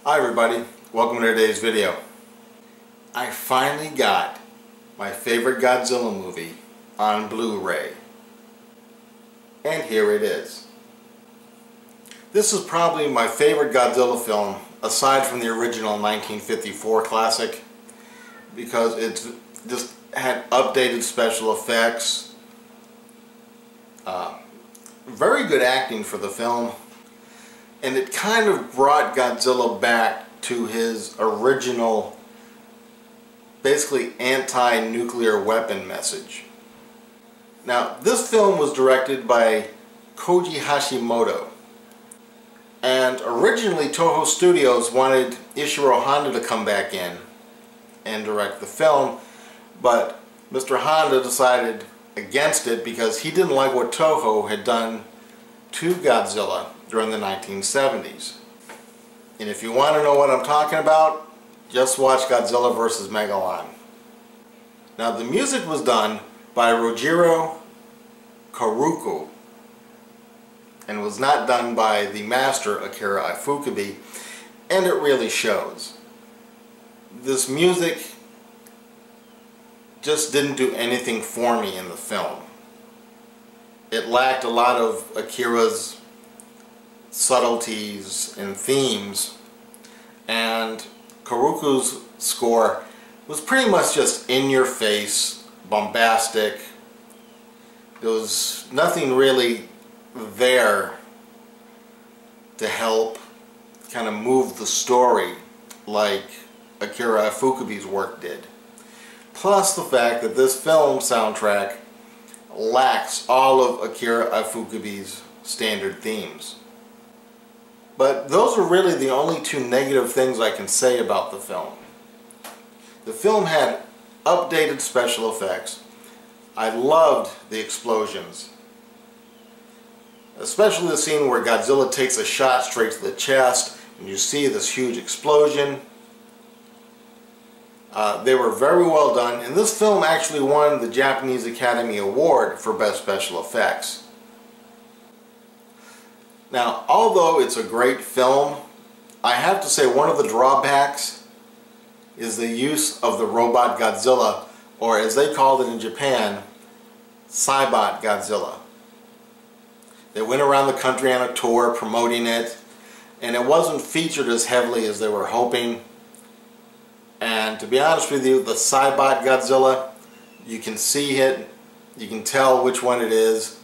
Hi everybody, welcome to today's video. I finally got my favorite Godzilla movie on Blu-ray. And here it is. This is probably my favorite Godzilla film aside from the original 1954 classic, because it just had updated special effects, very good acting for the film, and it kind of brought Godzilla back to his original, basically anti-nuclear weapon message. Now, this film was directed by Koji Hashimoto, and originally Toho Studios wanted Ishiro Honda to come back in and direct the film, but Mr. Honda decided against it because he didn't like what Toho had done to Godzilla during the 1970s. And if you want to know what I'm talking about, just watch Godzilla vs. Megalon. Now, the music was done by Rojiro Karuko and was not done by the master Akira Ifukube, and it really shows. This music just didn't do anything for me in the film. It lacked a lot of Akira's subtleties and themes, and Karuko's score was pretty much just in your face, bombastic. There was nothing really there to help kind of move the story like Akira Ifukube's work did. Plus the fact that this film soundtrack lacks all of Akira Ifukube's standard themes. But those are really the only two negative things I can say about the film. The film had updated special effects. I loved the explosions, especially the scene where Godzilla takes a shot straight to the chest and you see this huge explosion. They were very well done, and this film actually won the Japanese Academy Award for Best Special Effects. Now, although it's a great film, I have to say one of the drawbacks is the use of the robot Godzilla, or as they called it in Japan, Cybot Godzilla. They went around the country on a tour promoting it, and it wasn't featured as heavily as they were hoping. And to be honest with you, the Cybot Godzilla, you can see it, you can tell which one it is.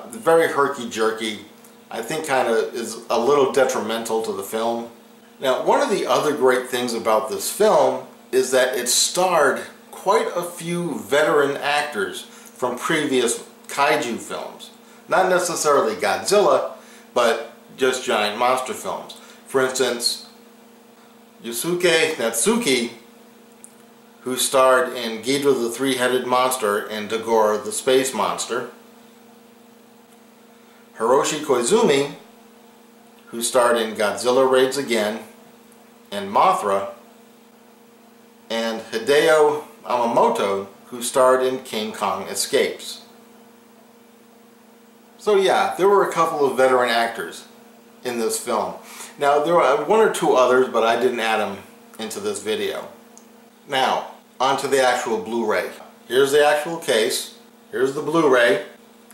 Very herky-jerky. I think kind of is a little detrimental to the film. Now, one of the other great things about this film is that it starred quite a few veteran actors from previous kaiju films. Not necessarily Godzilla, but just giant monster films. For instance, Yusuke Natsuki, who starred in Ghidorah the Three-Headed Monster and Dagora the Space Monster. Hiroshi Koizumi, who starred in Godzilla Raids Again and Mothra. And Hideo Yamamoto, who starred in King Kong Escapes. So yeah, there were a couple of veteran actors in this film. Now, there were one or two others, but I didn't add them into this video. Now, onto the actual Blu-ray. Here's the actual case. Here's the Blu-ray.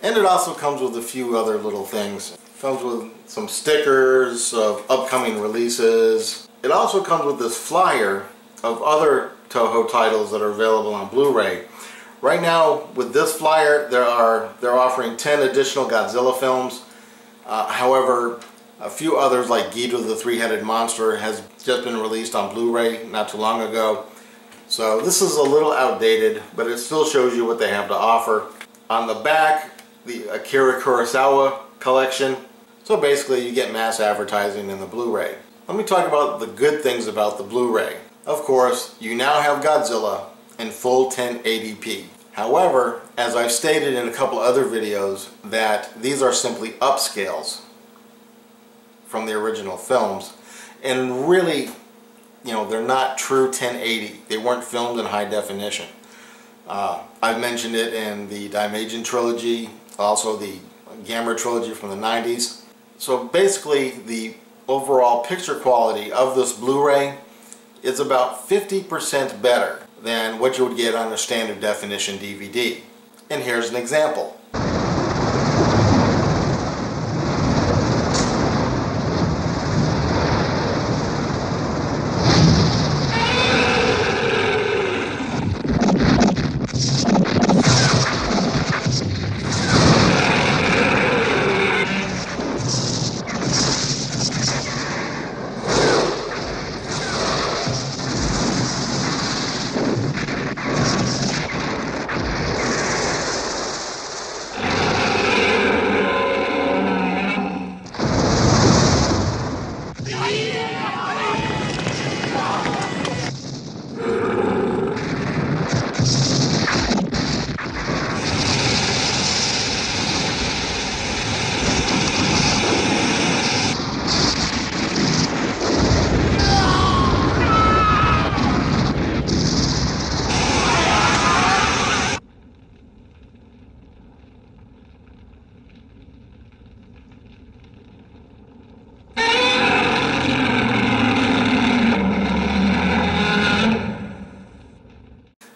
And it also comes with a few other little things. It comes with some stickers of upcoming releases. It also comes with this flyer of other Toho titles that are available on Blu-ray. Right now, with this flyer, they're offering 10 additional Godzilla films. However, a few others like Ghidorah the Three-Headed Monster has just been released on Blu-ray not too long ago. So this is a little outdated, but it still shows you what they have to offer. On the back, the Akira Kurosawa collection. So basically you get mass advertising in the Blu-ray. Let me talk about the good things about the Blu-ray. Of course, you now have Godzilla in full 1080p. However, as I've stated in a couple other videos, that these are simply upscales from the original films, and really, you know, they're not true 1080. They weren't filmed in high definition. I've mentioned it in the Daimajin trilogy, also the Gamera trilogy from the 90s. So basically, the overall picture quality of this Blu-ray is about 50% better than what you would get on a standard definition DVD. And here's an example.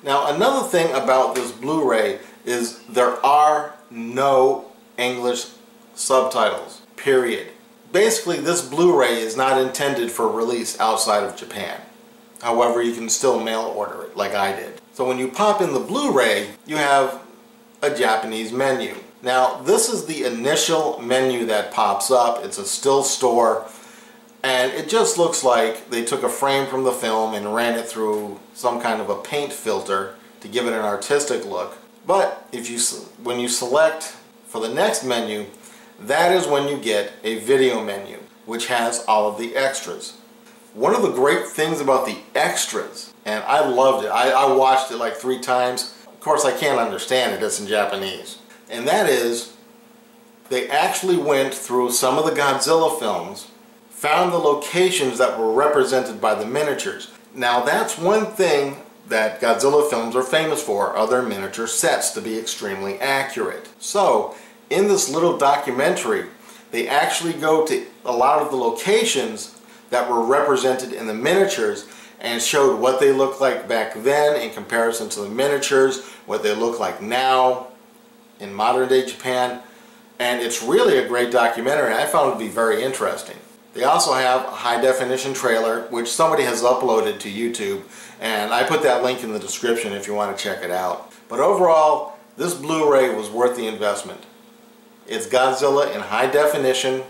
Now, another thing about this Blu-ray is there are no English subtitles, period. Basically, this Blu-ray is not intended for release outside of Japan. However, you can still mail order it like I did. So when you pop in the Blu-ray, you have a Japanese menu. Now, this is the initial menu that pops up. It's a still store. And it just looks like they took a frame from the film and ran it through some kind of a paint filter to give it an artistic look. But when you select for the next menu, that is when you get a video menu, which has all of the extras. One of the great things about the extras, and I loved it, I watched it like 3 times. Of course, I can't understand it, it's in Japanese. And that is, they actually went through some of the Godzilla films, found the locations that were represented by the miniatures. Now that's one thing that Godzilla films are famous for, are their miniature sets to be extremely accurate. So in this little documentary, they actually go to a lot of the locations that were represented in the miniatures and showed what they looked like back then in comparison to the miniatures, what they look like now in modern day Japan. And it's really a great documentary, and I found it to be very interesting. They also have a high definition trailer, which somebody has uploaded to YouTube, and I put that link in the description if you want to check it out. But overall, this Blu-ray was worth the investment. It's Godzilla in high definition,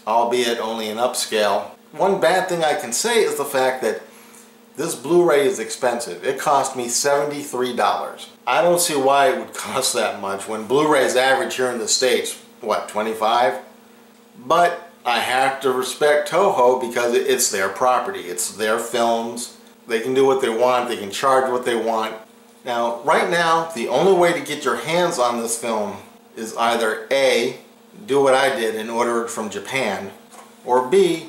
albeit only in upscale. One bad thing I can say is the fact that this Blu-ray is expensive. It cost me $73. I don't see why it would cost that much when Blu-rays average here in the States, what, $25? But I have to respect Toho because it's their property. It's their films. They can do what they want. They can charge what they want. Now, right now, the only way to get your hands on this film is either A, do what I did and order it from Japan, or B,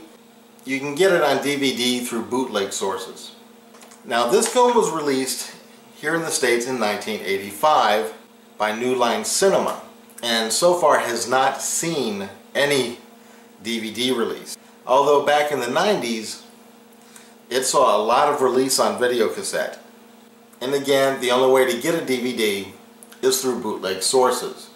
you can get it on DVD through bootleg sources. Now, this film was released here in the States in 1985 by New Line Cinema, and so far has not seen any DVD release. Although back in the 90s, it saw a lot of release on video cassette. And again, the only way to get a DVD is through bootleg sources.